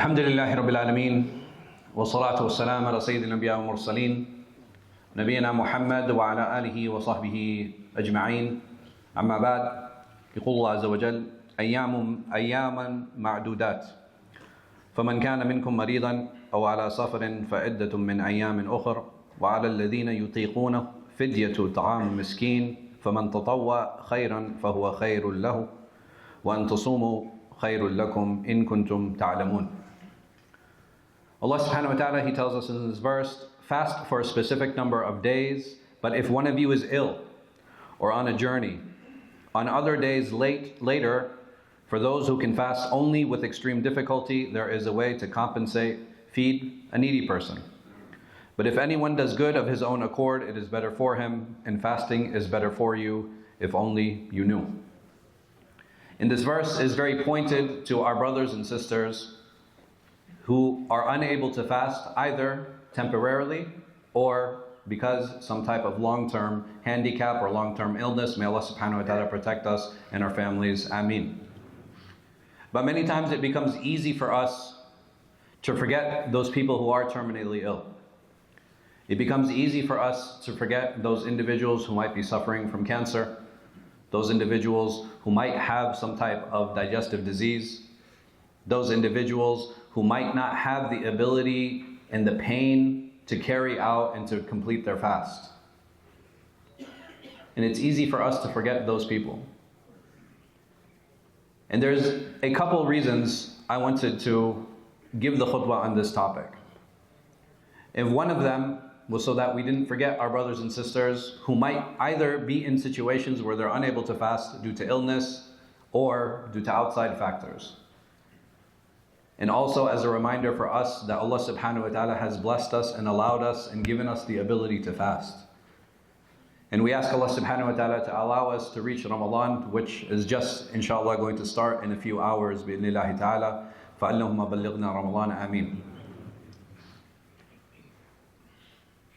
الحمد لله رب العالمين والصلاة والسلام على سيد الأنبياء والمرسلين نبينا محمد وعلى آله وصحبه أجمعين. أما بعد، يقول الله عز وجل: أياما معدودات فمن كان منكم مريضا أو على سفر فعدة من أيام أخر وعلى الذين يطيقونه فدية طعام مسكين فمن تطوع خيرا فهو خير له وأن تصوموا خير لكم إن كنتم تعلمون. Allah subhanahu wa ta'ala, He tells us in this verse, fast for a specific number of days, but if one of you is ill or on a journey, on other days later, for those who can fast only with extreme difficulty, there is a way to compensate, feed a needy person. But if anyone does good of his own accord, it is better for him, and fasting is better for you, if only you knew. In this verse is very pointed to our brothers and sisters who are unable to fast either temporarily or because some type of long-term handicap or long-term illness. May Allah subhanahu wa ta'ala protect us and our families. Ameen. But many times it becomes easy for us to forget those people who are terminally ill. It becomes easy for us to forget those individuals who might be suffering from cancer, those individuals who might have some type of digestive disease, those individuals who might not have the ability and the pain to carry out and to complete their fast. And it's easy for us to forget those people. And there's a couple reasons I wanted to give the khutbah on this topic. And one of them was so that we didn't forget our brothers and sisters who might either be in situations where they're unable to fast due to illness or due to outside factors. And also as a reminder for us that Allah subhanahu wa ta'ala has blessed us and allowed us and given us the ability to fast. And we ask Allah subhanahu wa ta'ala to allow us to reach Ramadan, which is just inshallah going to start in a few hours bi'idhnillahi ta'ala. فَأَلَّهُمَّ بَلِّغْنَا رَمَضَانَ آمين.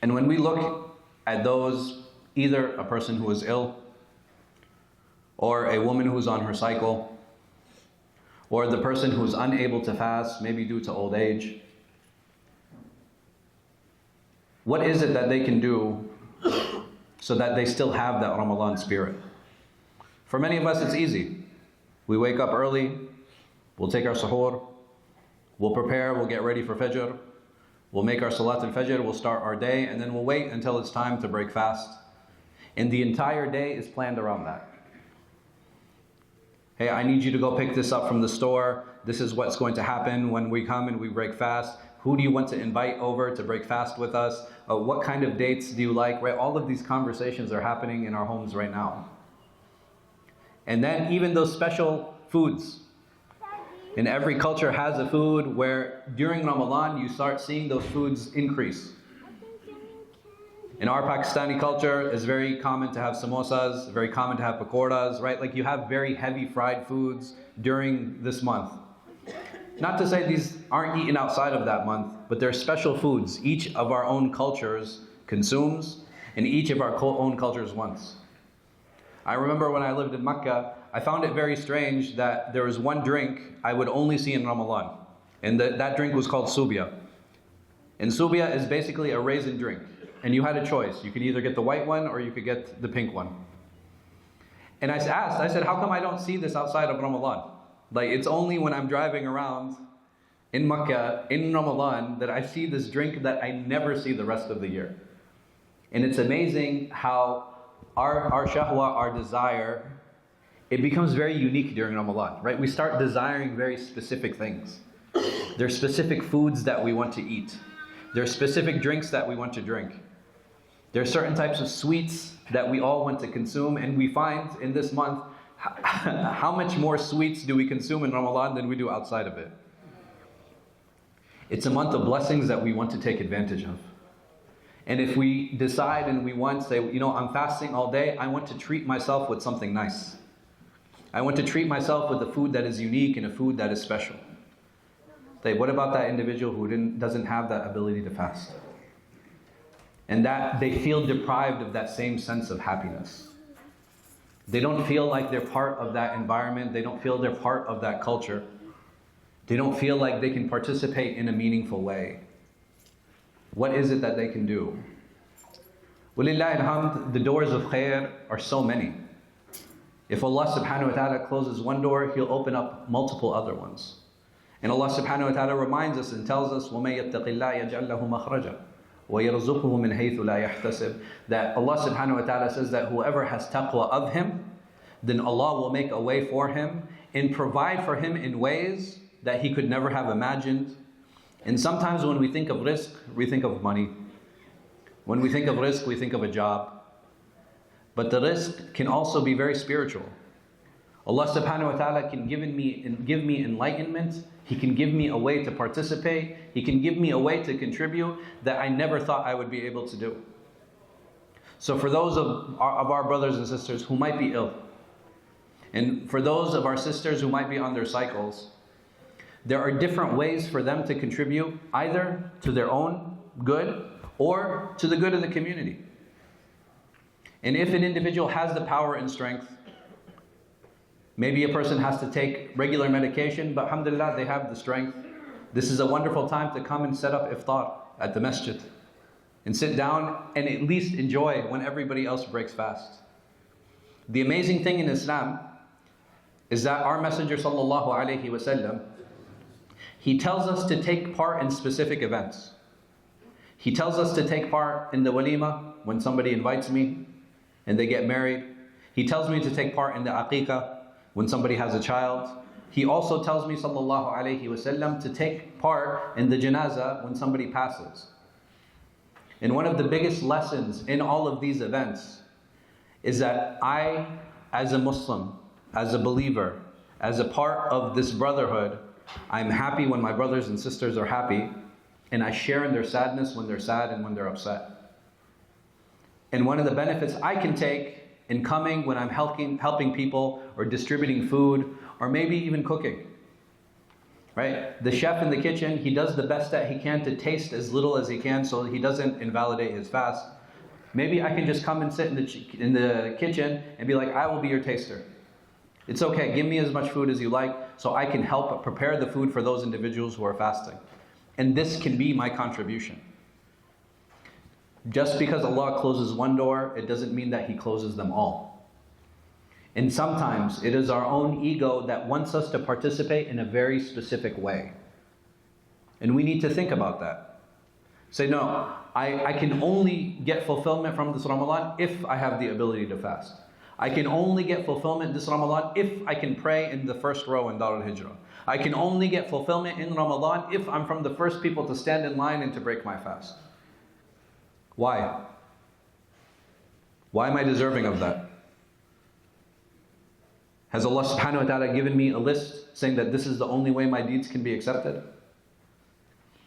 And when we look at those, either a person who is ill, or a woman who's on her cycle, or the person who's unable to fast, maybe due to old age, what is it that they can do so that they still have that Ramadan spirit? For many of us, it's easy. We wake up early, we'll take our suhoor, we'll prepare, we'll get ready for Fajr, we'll make our Salat al-Fajr, we'll start our day, and then we'll wait until it's time to break fast. And the entire day is planned around that. Hey, I need you to go pick this up from the store. This is what's going to happen when we come and we break fast. Who do you want to invite over to break fast with us? What kind of dates do you like? Right? All of these conversations are happening in our homes right now. And then even those special foods. And every culture has a food where during Ramadan you start seeing those foods increase. In our Pakistani culture, it's very common to have samosas, very common to have pakoras, right? Like you have very heavy fried foods during this month. Not to say these aren't eaten outside of that month, but they're special foods each of our own cultures consumes and each of our own cultures wants. I remember when I lived in Mecca, I found it very strange that there was one drink I would only see in Ramadan. And that drink was called subia. And subia is basically a raisin drink. And you had a choice. You could either get the white one or you could get the pink one. And I said, how come I don't see this outside of Ramadan? Like it's only when I'm driving around in Mecca, in Ramadan, that I see this drink that I never see the rest of the year. And it's amazing how our shahwa, our desire, it becomes very unique during Ramadan, right? We start desiring very specific things. There's specific foods that we want to eat. There's specific drinks that we want to drink. There are certain types of sweets that we all want to consume, and we find in this month, how much more sweets do we consume in Ramadan than we do outside of it? It's a month of blessings that we want to take advantage of. And if we decide and we want to say, you know, I'm fasting all day, I want to treat myself with something nice. I want to treat myself with a food that is unique and a food that is special. What about that individual who doesn't have that ability to fast? And that they feel deprived of that same sense of happiness. They don't feel like they're part of that environment. They don't feel they're part of that culture. They don't feel like they can participate in a meaningful way. What is it that they can do? Walillah alhamd, the doors of khair are so many. If Allah subhanahu wa ta'ala closes one door, He'll open up multiple other ones. And Allah subhanahu wa ta'ala reminds us and tells us, وَمَن يَتَّقِ اللَّهَ يَجْعَلْ لَهُ مَخْرَجًا وَيَرْزُقْهُ مِنْ حَيْثُ لَا يَحْتَسِبُ. That Allah subhanahu wa ta'ala says that whoever has taqwa of Him, then Allah will make a way for him and provide for him in ways that he could never have imagined. And sometimes when we think of rizq, we think of money. When we think of rizq, we think of a job. But the rizq can also be very spiritual. Allah subhanahu wa ta'ala can give me enlightenment. He can give me a way to participate. He can give me a way to contribute that I never thought I would be able to do. So for those of our brothers and sisters who might be ill, and for those of our sisters who might be on their cycles, there are different ways for them to contribute either to their own good or to the good of the community. And if an individual has the power and strength, maybe a person has to take regular medication, but alhamdulillah, they have the strength. This is a wonderful time to come and set up iftar at the masjid and sit down and at least enjoy when everybody else breaks fast. The amazing thing in Islam is that our Messenger sallallahu alaihi wasallam, he tells us to take part in specific events. He tells us to take part in the walima when somebody invites me and they get married. He tells me to take part in the aqiqah when somebody has a child. He also tells me sallallahu alaihi wasallam to take part in the janazah when somebody passes. And one of the biggest lessons in all of these events is that I, as a Muslim, as a believer, as a part of this brotherhood, I'm happy when my brothers and sisters are happy, and I share in their sadness when they're sad and when they're upset. And one of the benefits I can take in coming when I'm helping people or distributing food or maybe even cooking. Right? The chef in the kitchen, he does the best that he can to taste as little as he can so he doesn't invalidate his fast. Maybe I can just come and sit in the kitchen and be like, I will be your taster. It's okay, give me as much food as you like so I can help prepare the food for those individuals who are fasting. And this can be my contribution. Just because Allah closes one door, it doesn't mean that He closes them all. And sometimes it is our own ego that wants us to participate in a very specific way. And we need to think about that. Say, no, I can only get fulfillment from this Ramadan if I have the ability to fast. I can only get fulfillment this Ramadan if I can pray in the first row in Al-Hijrah. I can only get fulfillment in Ramadan if I'm from the first people to stand in line and to break my fast. Why? Why am I deserving of that? Has Allah subhanahu wa ta'ala given me a list saying that this is the only way my deeds can be accepted?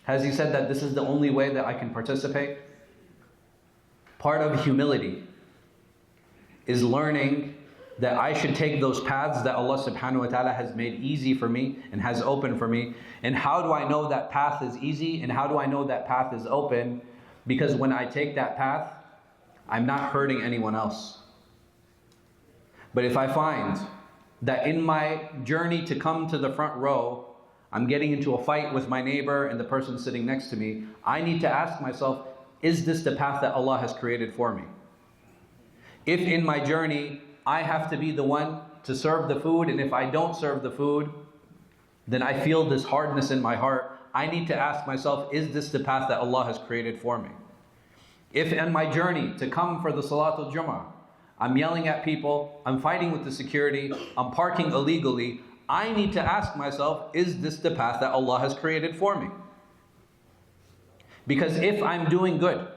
Has He said that this is the only way that I can participate? Part of humility is learning that I should take those paths that Allah subhanahu wa ta'ala has made easy for me and has opened for me. And how do I know that path is easy and how do I know that path is open? Because when I take that path, I'm not hurting anyone else. But if I find that in my journey to come to the front row, I'm getting into a fight with my neighbor and the person sitting next to me, I need to ask myself, is this the path that Allah has created for me? If in my journey, I have to be the one to serve the food, and if I don't serve the food, then I feel this hardness in my heart. I need to ask myself, is this the path that Allah has created for me? If in my journey to come for the Salatul Jummah, I'm yelling at people, I'm fighting with the security, I'm parking illegally, I need to ask myself, is this the path that Allah has created for me? Because if I'm doing good,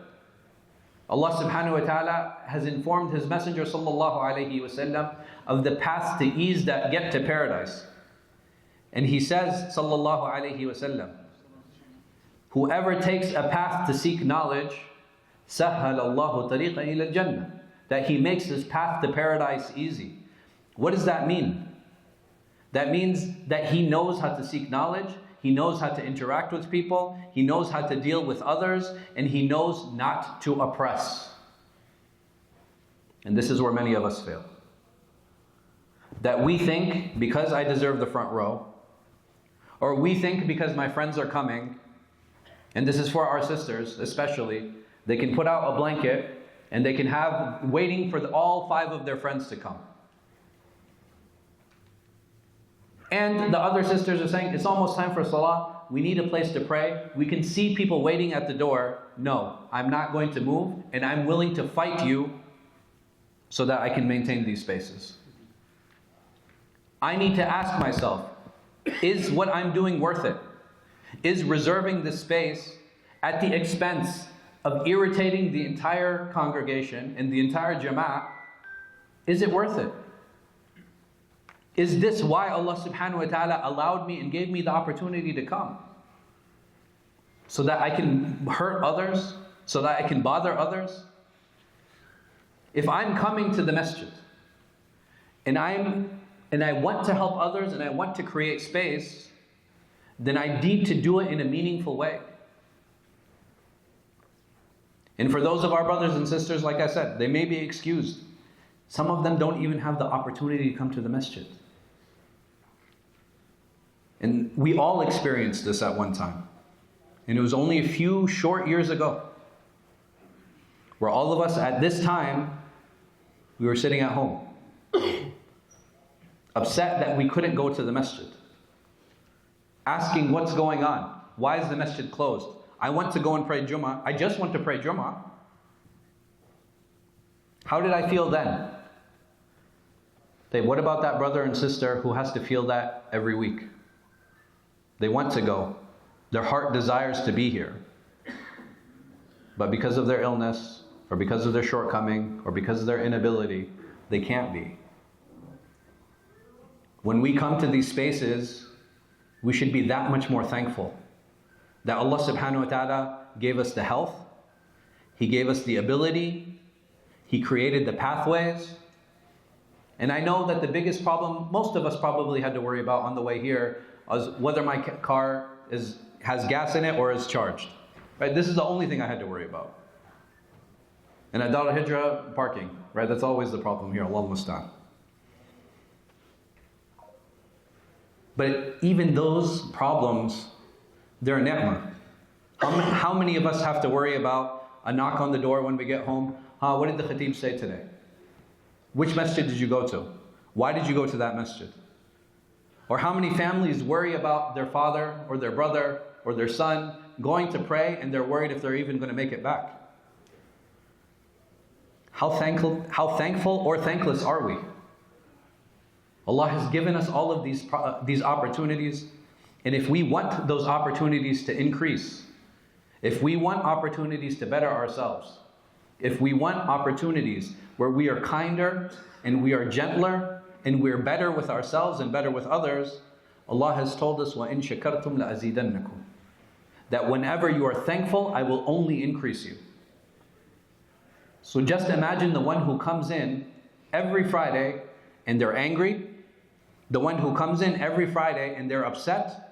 Allah subhanahu wa ta'ala has informed His Messenger sallallahu alayhi wasallam of the paths to ease that get to paradise. And He says sallallahu alayhi wasallam, whoever takes a path to seek knowledge, سَهَّلَ اللَّهُ طَرِيقًا إِلَى الْجَنَّةِ, that He makes His path to paradise easy. What does that mean? That means that He knows how to seek knowledge, He knows how to interact with people, He knows how to deal with others, and He knows not to oppress. And this is where many of us fail. That we think, because I deserve the front row, Or we think because my friends are coming, and this is for our sisters especially, they can put out a blanket and they can have waiting for all 5 of their friends to come. And the other sisters are saying, it's almost time for salah, we need a place to pray. We can see people waiting at the door. No, I'm not going to move, and I'm willing to fight you so that I can maintain these spaces. I need to ask myself, is what I'm doing worth it? Is reserving this space at the expense of irritating the entire congregation and the entire jama'ah? Is it worth it? Is this why Allah subhanahu wa ta'ala allowed me and gave me the opportunity to come? So that I can hurt others? So that I can bother others? If I'm coming to the masjid and I want to help others and I want to create space, then I need to do it in a meaningful way. And for those of our brothers and sisters, like I said, they may be excused. Some of them don't even have the opportunity to come to the masjid. And we all experienced this at one time. And it was only a few short years ago where all of us at this time, we were sitting at home, upset that we couldn't go to the masjid, asking what's going on. Why is the masjid closed? I want to go and pray Jummah. I just want to pray Jummah. How did I feel then? Okay, what about that brother and sister who has to feel that every week? They want to go. Their heart desires to be here. But because of their illness, or because of their shortcoming, or because of their inability, they can't be. When we come to these spaces, we should be that much more thankful that Allah subhanahu wa ta'ala gave us the health, He gave us the ability, He created the pathways. And I know that the biggest problem most of us probably had to worry about on the way here was whether my car has gas in it or is charged. Right? This is the only thing I had to worry about. And at Al-Hijrah, parking. Right? That's always the problem here. Allah musta'an. But even those problems, they're a ni'mah. How many of us have to worry about a knock on the door when we get home? What did the khatib say today? Which masjid did you go to? Why did you go to that masjid? Or how many families worry about their father or their brother or their son going to pray and they're worried if they're even going to make it back? How thankful or thankless are we? Allah has given us all of these opportunities, and if we want those opportunities to increase, if we want opportunities to better ourselves, if we want opportunities where we are kinder and we are gentler and we're better with ourselves and better with others, Allah has told us, وَإِن شَكَرْتُمْ لَأَزِيدَنَّكُمْ, that whenever you are thankful, I will only increase you. So just imagine the one who comes in every Friday and they're angry, the one who comes in every Friday and they're upset,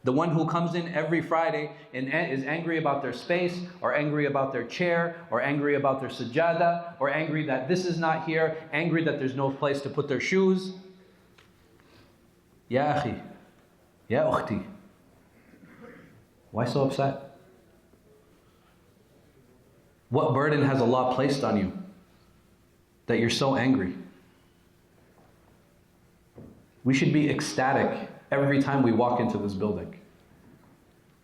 the one who comes in every Friday and is angry about their space, or angry about their chair, or angry about their sajada, or angry that this is not here, angry that there's no place to put their shoes. Ya akhi, ya ukhti, why so upset? What burden has Allah placed on you that you're so angry? We should be ecstatic every time we walk into this building,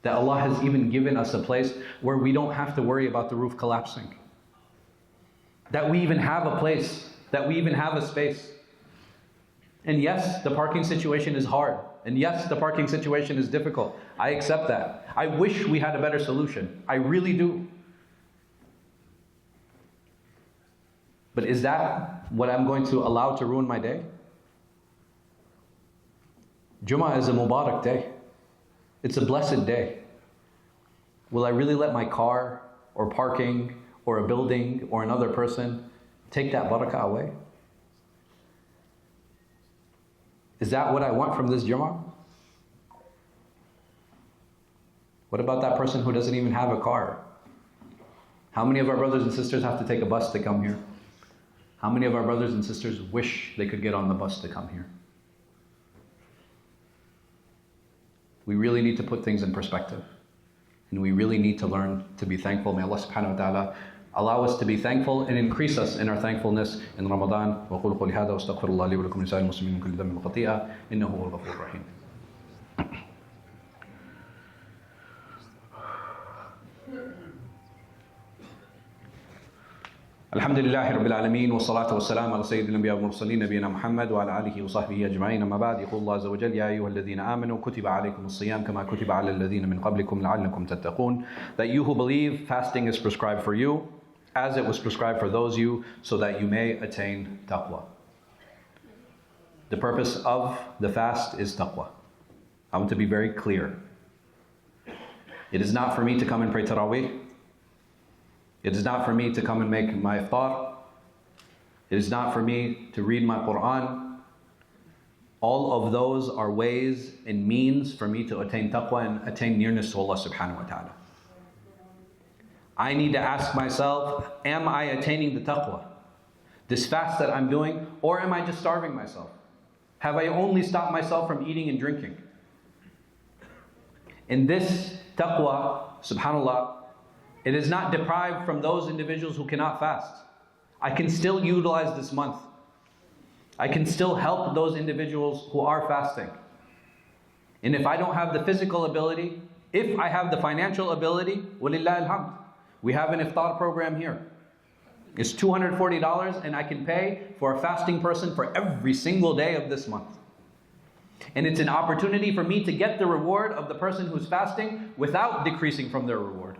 that Allah has even given us a place where we don't have to worry about the roof collapsing, that we even have a place, that we even have a space. And yes, the parking situation is hard, and yes, the parking situation is difficult. I accept that. I wish we had a better solution. I really do. But is that what I'm going to allow to ruin my day? Jummah is a Mubarak day. It's a blessed day. Will I really let my car or parking or a building or another person take that barakah away? Is that what I want from this Jummah? What about that person who doesn't even have a car? How many of our brothers and sisters have to take a bus to come here? How many of our brothers and sisters wish they could get on the bus to come here? We really need to put things in perspective. And we really need to learn to be thankful. May Allah subhanahu wa ta'ala allow us to be thankful and increase us in our thankfulness in Ramadan. وَقُولُ قَوْلِي هَذَا وَاسْتَغْفِرُ اللَّهَ لِي وَلَكُمْ لِسَائِرِ الْمُسْلِمِينَ مِنْ كُلِّ ذَنبٍ وَخَطِيئَةٍ إِنَّهُ هُوَ الْغَفُورُ الرَّحِيمُ. الحمد لله رب العالمين والصلاة والسلام على سيد الأنبياء والمرسلين نبينا محمد وعلى آله وصحبه أجمعين. أما بعد، يقول الله عز وجل: يا أيها الذين آمنوا كتب عليكم الصيام كما كتب على الذين من قبلكم لعلكم تتقون. That you who believe, fasting is prescribed for you as it was prescribed for those you, so that you may attain taqwa. The purpose of the fast is taqwa. I want to be very clear. It is not for me to come and pray Taraweeh. It is not for me to come and make my iftar. It is not for me to read my Quran. All of those are ways and means for me to attain taqwa and attain nearness to Allah subhanahu wa ta'ala. I need to ask myself, am I attaining the taqwa? This fast that I'm doing, or am I just starving myself? Have I only stopped myself from eating and drinking? In this taqwa, subhanAllah, it is not deprived from those individuals who cannot fast. I can still utilize this month. I can still help those individuals who are fasting. And if I don't have the physical ability, if I have the financial ability, walillah alhamd. We have an iftar program here. It's $240 and I can pay for a fasting person for every single day of this month. And it's an opportunity for me to get the reward of the person who's fasting without decreasing from their reward.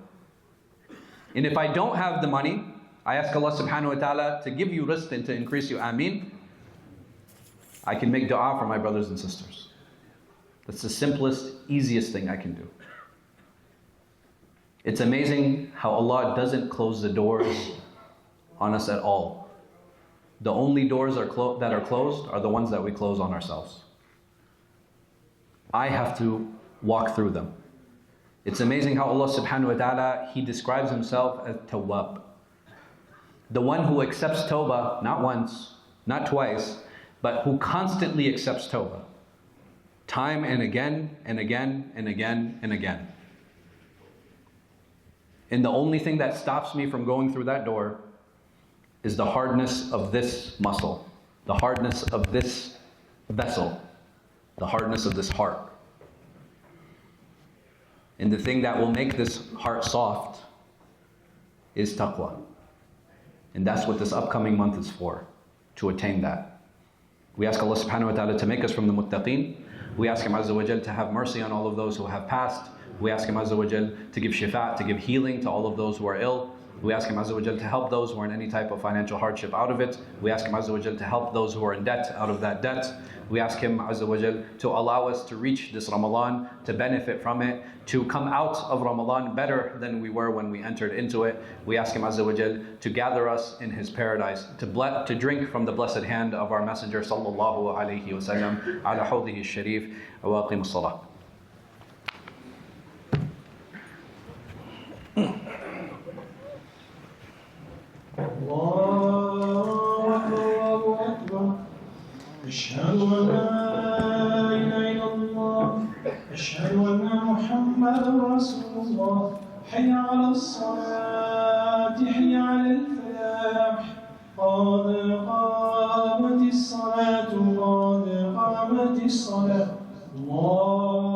And if I don't have the money, I ask Allah subhanahu wa ta'ala to give you rizq and to increase you, ameen. I can make dua for my brothers and sisters. That's the simplest, easiest thing I can do. It's amazing how Allah doesn't close the doors on us at all. The only doors that are closed are the ones that we close on ourselves. I have to walk through them. It's amazing how Allah subhanahu wa ta'ala, He describes Himself as Tawwab. The one who accepts Tawbah, not once, not twice, but who constantly accepts Tawbah. Time and again, and again, and again, and again. And the only thing that stops me from going through that door is the hardness of this muscle, the hardness of this vessel, the hardness of this heart. And the thing that will make this heart soft is taqwa. And that's what this upcoming month is for, to attain that. We ask Allah subhanahu wa ta'ala to make us from the muttaqeen. We ask Him Azza wa Jal to have mercy on all of those who have passed. We ask Him Azza wa Jal to give shifa, to give healing to all of those who are ill. We ask Him Azza wa Jal to help those who are in any type of financial hardship out of it. We ask Him Azza wa Jal to help those who are in debt out of that debt. We ask Him Azza wa Jal to allow us to reach this Ramadan, to benefit from it, to come out of Ramadan better than we were when we entered into it. We ask Him Azza wa Jal to gather us in His paradise, to drink from the blessed hand of our Messenger sallallahu alayhi wa sallam, ala hawdihi sharif, wa aqim as-salah. أشهد أن لا إله إلا الله أشهد أن محمدا رسول الله حي على الصلاة حي على الفلاح قد قامت الصلاة قد قامت الصلاة الله